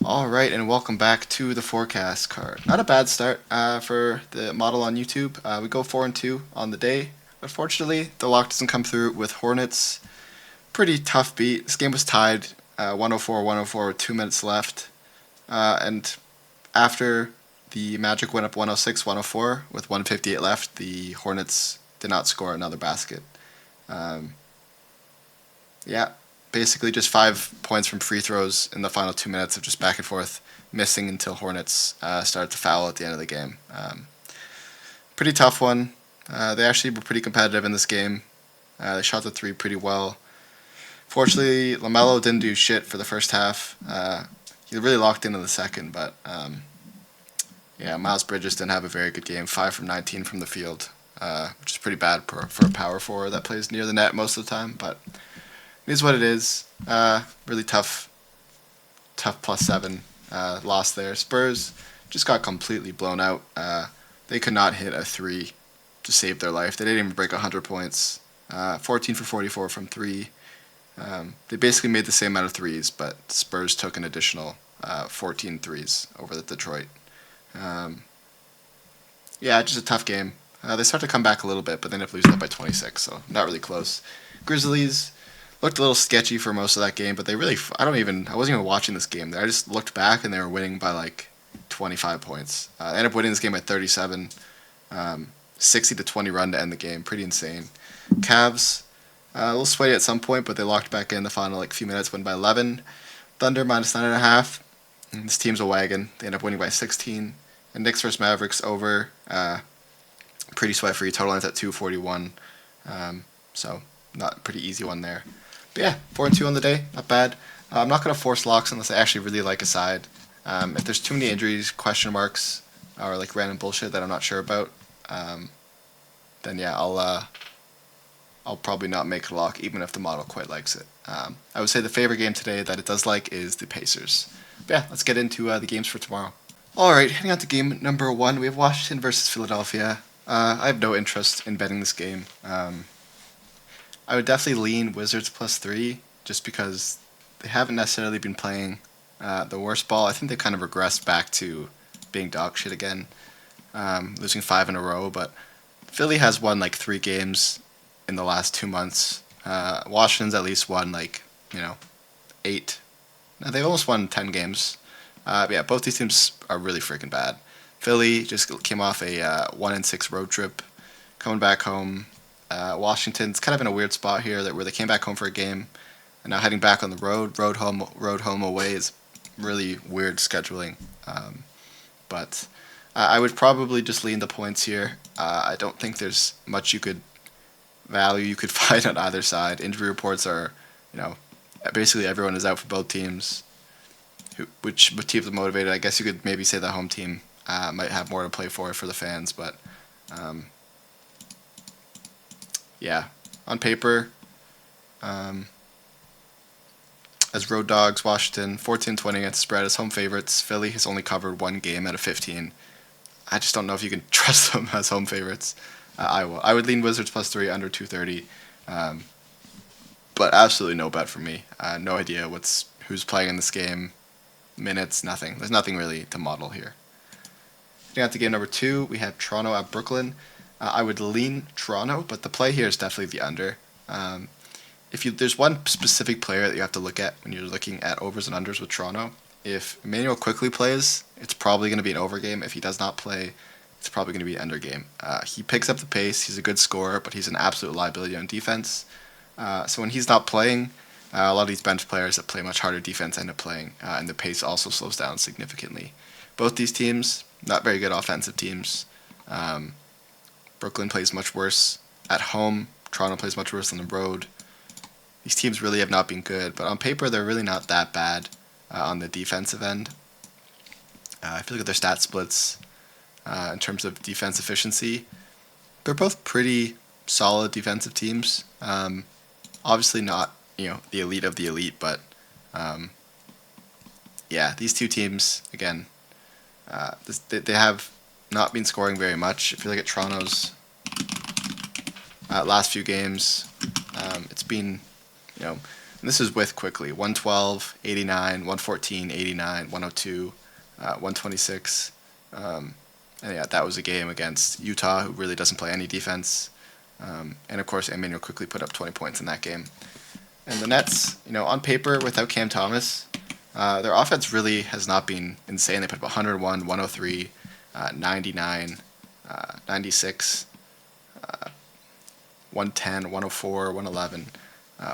All right, and welcome back to the forecast card. Not a bad start for the model on YouTube. We go 4-2 on the day. Unfortunately, the lock doesn't come through with Hornets. Pretty tough beat. This game was tied 104-104 with 2 minutes left. And after the Magic went up 106-104 with 158 left, the Hornets did not score another basket. Um, yeah, basically just 5 points from free throws in the final 2 minutes of just back and forth, missing until Hornets started to foul at the end of the game. Pretty tough one. They actually were pretty competitive in this game. They shot the three pretty well. Fortunately, LaMelo didn't do shit for the first half. He really locked in the second, but yeah, Miles Bridges didn't have a very good game. 5 from 19 from the field, which is pretty bad for a power forward that plays near the net most of the time. But it is what it is. Really tough +7 loss there. Spurs just got completely blown out. They could not hit a three to save their life. They didn't even break 100 points. 14 for 44 from three. They basically made the same amount of threes, but Spurs took an additional 14 threes over the Detroit. Yeah, just a tough game. They start to come back a little bit, but they end up losing that by 26, so not really close. Grizzlies looked a little sketchy for most of that game, but they really, I wasn't even watching this game. I just looked back and they were winning by like 25 points. They ended up winning this game by 37, 60-20 run to end the game. Pretty insane. Cavs, a little sweaty at some point, but they locked back in the final like few minutes, win by 11. Thunder -9.5. This team's a wagon. They end up winning by 16. And Knicks versus Mavericks over. Pretty sweat free. Total ends at 241. So not a pretty easy one there. But yeah, 4-2 on the day. Not bad. I'm not going to force locks unless I actually really like a side. If there's too many injuries, question marks, or like random bullshit that I'm not sure about, then yeah, I'll probably not make a lock even if the model quite likes it. I would say the favorite game today that it does like is the Pacers. But yeah, let's get into the games for tomorrow. Alright, heading on to game number 1, we have Washington versus Philadelphia. I have no interest in betting this game. I would definitely lean Wizards +3 just because they haven't necessarily been playing the worst ball. I think they kind of regressed back to being dog shit again, losing 5 in a row. But Philly has won like 3 games in the last 2 months. Washington's at least won 8. No, they've almost won 10 games. Yeah, both these teams are really freaking bad. Philly just came off a 1-6 road trip, coming back home. Washington's kind of in a weird spot here where they came back home for a game, and now heading back on the road. Road home away is really weird scheduling. But I would probably just lean the points here. I don't think there's much you could find on either side. Injury reports are, basically everyone is out for both teams. Which teams are motivated? I guess you could maybe say the home team might have more to play for the fans, but yeah, on paper, as road dogs, Washington 14-20 against spread as home favorites. Philly has only covered 1 game out of 15. I just don't know if you can trust them as home favorites. I would lean Wizards +3 under 230, but absolutely no bet for me. No idea who's playing in this game. Minutes, nothing. There's nothing really to model here. Getting on to game number 2, we have Toronto at Brooklyn. I would lean Toronto, but the play here is definitely the under. There's one specific player that you have to look at when you're looking at overs and unders with Toronto. If Emmanuel quickly plays, it's probably going to be an over game. If he does not play, it's probably going to be an under game. He picks up the pace. He's a good scorer, but he's an absolute liability on defense. So when he's not playing, a lot of these bench players that play much harder defense end up playing, and the pace also slows down significantly. Both these teams, not very good offensive teams. Brooklyn plays much worse at home. Toronto plays much worse on the road. These teams really have not been good, but on paper they're really not that bad on the defensive end. If you look at their stat splits in terms of defense efficiency, they're both pretty solid defensive teams. Obviously not the elite of the elite, but yeah, these two teams again, they have not been scoring very much. If you look at Toronto's last few games, it's been And this is with quickly 112, 89, 114, 89, 102, 126. And yeah, that was a game against Utah, who really doesn't play any defense. And of course, Emmanuel quickly put up 20 points in that game. And the Nets, on paper, without Cam Thomas, their offense really has not been insane. They put up 101, 103, 99, 96, 110, 104, 111,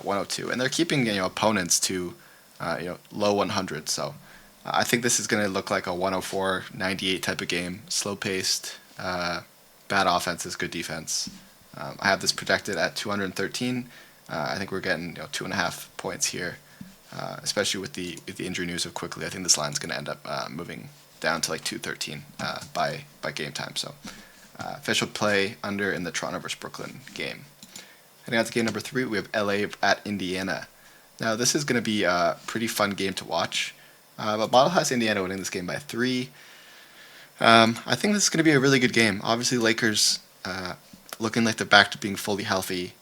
102. And they're keeping opponents to low 100. So I think this is going to look like a 104, 98 type of game. Slow-paced, bad offenses, good defense. I have this projected at 213. I think we're getting 2.5 points here, especially with the injury news of quickly. I think this line's going to end up moving down to like 213 by game time. So official play under in the Toronto versus Brooklyn game. Heading on to game number 3, we have LA at Indiana. Now this is going to be a pretty fun game to watch, but Model has Indiana winning this game by 3. I think this is going to be a really good game. Obviously, Lakers looking like they're back to being fully healthy.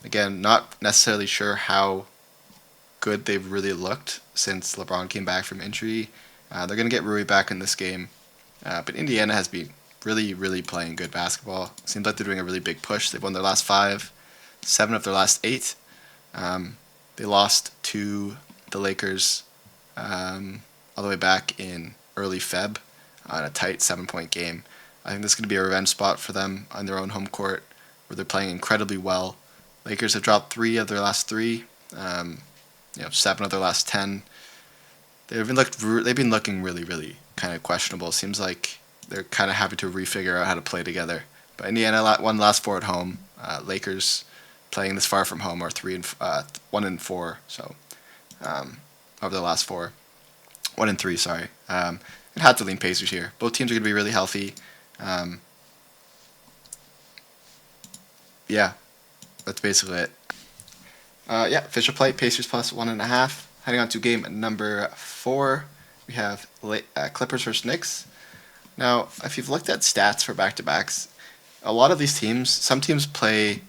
Again, not necessarily sure how good they've really looked since LeBron came back from injury. They're going to get Rui back in this game. But Indiana has been really, really playing good basketball. Seems like they're doing a really big push. They've won their last 5, 7 of their last 8. They lost to the Lakers all the way back in early Feb on a tight 7-point game. I think this is going to be a revenge spot for them on their own home court, where they're playing incredibly well. Lakers have dropped 3 of their last 3, 7 of their last 10. They've been looking really, really kind of questionable. Seems like they're kind of having to refigure out how to play together. But Indiana won the last 4 at home. Lakers playing this far from home are 1-4. So over the last 4, 1-3. Sorry. It had to lean Pacers here. Both teams are going to be really healthy. Yeah, that's basically it. Official play, Pacers plus 1.5. Heading on to game number 4, we have Clippers versus Knicks. Now, if you've looked at stats for back-to-backs, a lot of these teams, some teams play,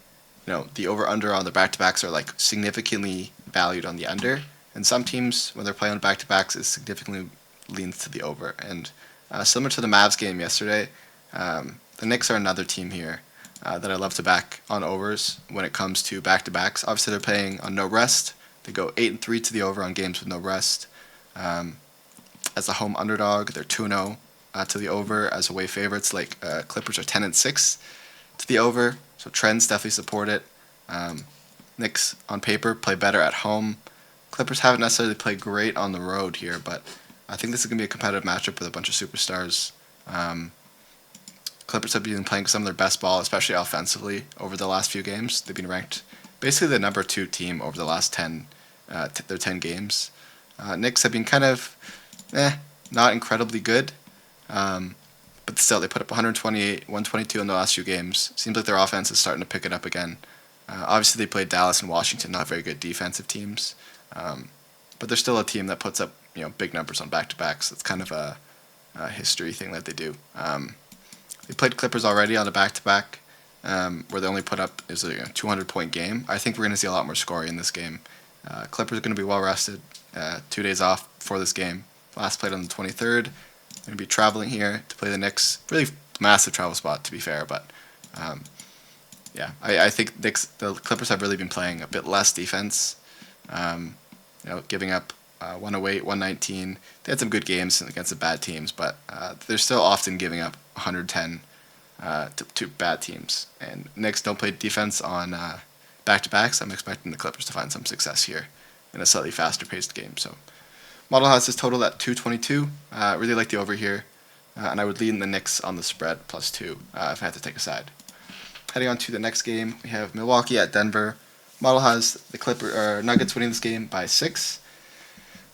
the over-under on the back-to-backs are like significantly valued on the under, and some teams, when they're playing on back-to-backs, is significantly leans to the over. And similar to the Mavs game yesterday, the Knicks are another team here that I love to back on overs when it comes to back-to-backs. Obviously, they're playing on no rest. They go 8-3 to the over on games with no rest. As a home underdog, they're 2-0 to the over. As away favorites, like Clippers are 10-6 to the over. So trends definitely support it. Knicks on paper play better at home. Clippers haven't necessarily played great on the road here, but I think this is going to be a competitive matchup with a bunch of superstars. Clippers have been playing some of their best ball, especially offensively, over the last few games. They've been ranked basically the number 2 team over the last 10 games. Knicks have been kind of not incredibly good, but still they put up 128, 122 in the last few games. Seems like their offense is starting to pick it up again. Obviously, they played Dallas and Washington, not very good defensive teams, but they're still a team that puts up big numbers on back-to-backs. It's kind of a history thing that they do. They played Clippers already on a back-to-back, where they only put up a 200-point game. I think we're going to see a lot more scoring in this game. Clippers are going to be well-rested, 2 days off for this game. Last played on the 23rd. Going to be traveling here to play the Knicks. Really massive travel spot, to be fair, but I think the Clippers have really been playing a bit less defense, giving up 108, 119. They had some good games against the bad teams, but they're still often giving up 110 to bad teams. And Knicks don't play defense on back-to-backs. I'm expecting the Clippers to find some success here in a slightly faster-paced game. So model has this total at 222. Really like the over here, and I would lean the Knicks on the spread plus 2 if I had to take a side. Heading on to the next game, we have Milwaukee at Denver. Model has the Nuggets winning this game by 6.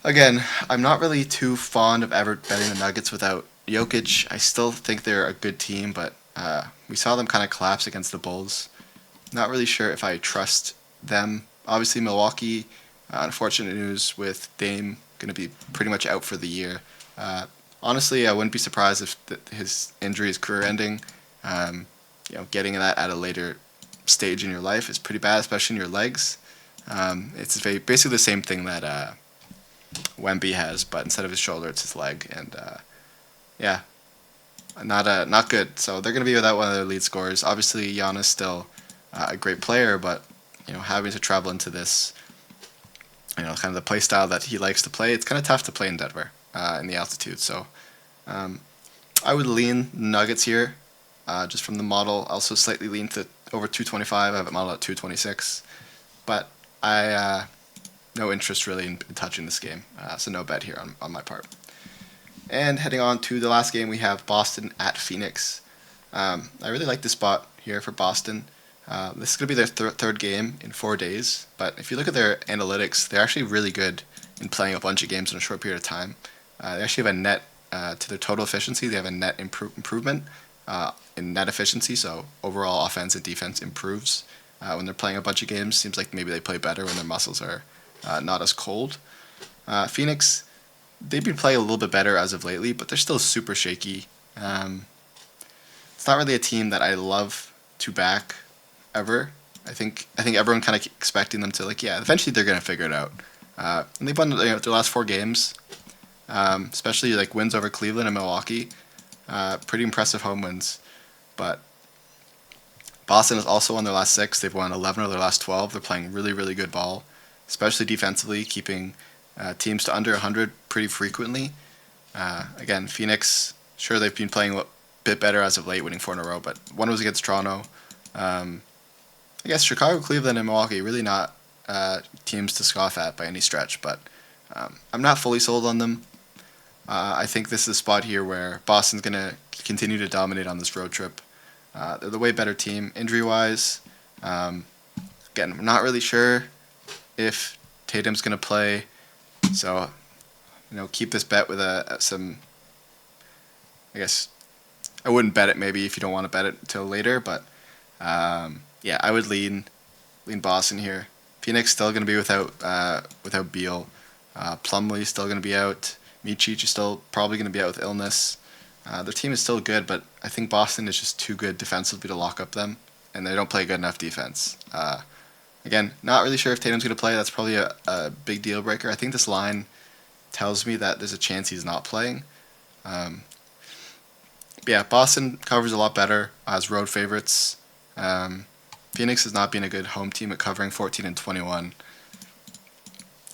Again, I'm not really too fond of ever betting the Nuggets without Jokic. I still think they're a good team, but we saw them kind of collapse against the Bulls. Not really sure if I trust them. Obviously, Milwaukee, unfortunate news with Dame going to be pretty much out for the year. Honestly, I wouldn't be surprised if his injury is career-ending. Getting that at a later stage in your life is pretty bad, especially in your legs. It's basically the same thing that Wemby has, but instead of his shoulder, it's his leg, and yeah, not good. So they're going to be without one of their lead scorers. Obviously, Giannis still a great player, but having to travel into this, kind of the play style that he likes to play, it's kind of tough to play in Denver in the altitude. So I would lean Nuggets here, just from the model. Also slightly lean to over 225. I have it modeled at 226, but I no interest really in touching this game, so no bet here on my part. And heading on to the last game, we have Boston at Phoenix. I really like this spot here for Boston. This is going to be their third game in 4 days, but if you look at their analytics, they're actually really good in playing a bunch of games in a short period of time. They actually have a net, to their total efficiency, they have a net improvement in net efficiency, so overall offense and defense improves when they're playing a bunch of games. Seems like maybe they play better when their muscles are not as cold. Phoenix, they've been playing a little bit better as of lately, but they're still super shaky. It's not really a team that I love to back ever. I think everyone kind of expecting them to eventually they're gonna figure it out. And they've won their last 4 games, especially wins over Cleveland and Milwaukee. Pretty impressive home wins, but Boston has also won their last 6. They've won 11 of their last 12. They're playing really, really good ball, especially defensively, keeping teams to under 100 pretty frequently. Again, Phoenix, sure, they've been playing a bit better as of late, winning 4 in a row, but one was against Toronto. I guess Chicago, Cleveland, and Milwaukee, really not teams to scoff at by any stretch, but I'm not fully sold on them. I think this is a spot here where Boston's going to continue to dominate on this road trip. They're the way better team injury-wise. Again, I'm not really sure if Tatum's going to play, so keep this bet with some. I guess I wouldn't bet it maybe if you don't want to bet it until later, but yeah, I would lean Boston here. Phoenix still going to be without Beal. Plumlee's still going to be out. Micic is still probably going to be out with illness. Their team is still good, but I think Boston is just too good defensively to lock up them, and they don't play good enough defense. Again, not really sure if Tatum's going to play. That's probably a big deal breaker. I think this line tells me that there's a chance he's not playing. Yeah, Boston covers a lot better as road favorites. Phoenix has not been a good home team at covering 14 and 21.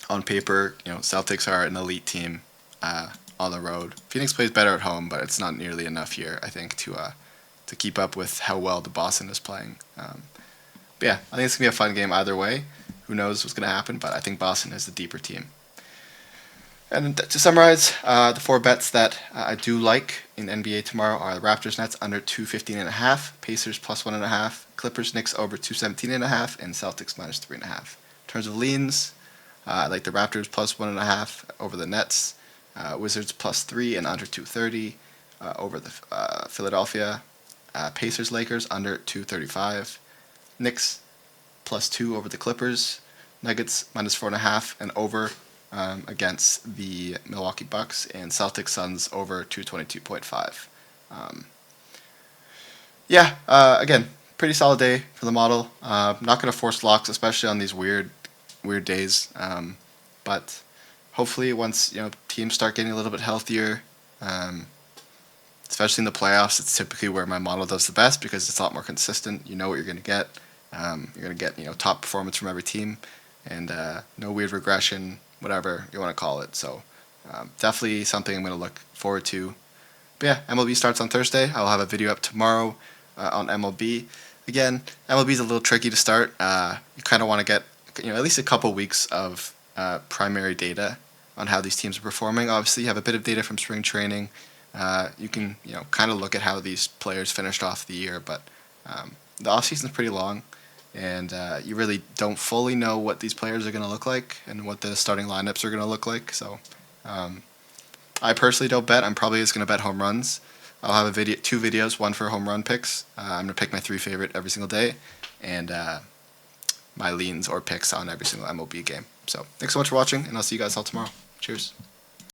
On paper, Celtics are an elite team on the road. Phoenix plays better at home, but it's not nearly enough here, I think, to keep up with how well the Boston is playing. But yeah, I think it's going to be a fun game either way. Who knows what's going to happen, but I think Boston is the deeper team. And to summarize, the 4 bets that I do like in NBA tomorrow are the Raptors Nets under 215.5, Pacers plus 1.5, Clippers Knicks over 217.5, and Celtics minus 3.5. In terms of leans, I like the Raptors plus 1.5 over the Nets, Wizards plus 3 and under 230 over the Philadelphia, Pacers Lakers under 235, Knicks plus 2 over the Clippers, Nuggets minus 4.5 and over against the Milwaukee Bucks, and Celtics Suns over 222.5. Yeah, again, pretty solid day for the model. Not going to force locks, especially on these weird days. But hopefully, once teams start getting a little bit healthier, especially in the playoffs, it's typically where my model does the best because it's a lot more consistent. You know what you're going to get. You're going to get top performance from every team, and no weird regression, whatever you want to call it. So definitely something I'm going to look forward to. But yeah, MLB starts on Thursday. I'll have a video up tomorrow on MLB. Again, MLB is a little tricky to start. You kind of want to get at least a couple weeks of primary data on how these teams are performing. Obviously, you have a bit of data from spring training. You can kind of look at how these players finished off the year, but the offseason is pretty long, and you really don't fully know what these players are going to look like and what the starting lineups are going to look like. So I personally don't bet. I'm probably just going to bet home runs. I'll have 2 videos, one for home run picks. I'm going to pick my 3 favorite every single day, and my leans or picks on every single MLB game. So thanks so much for watching, and I'll see you guys all tomorrow. Cheers.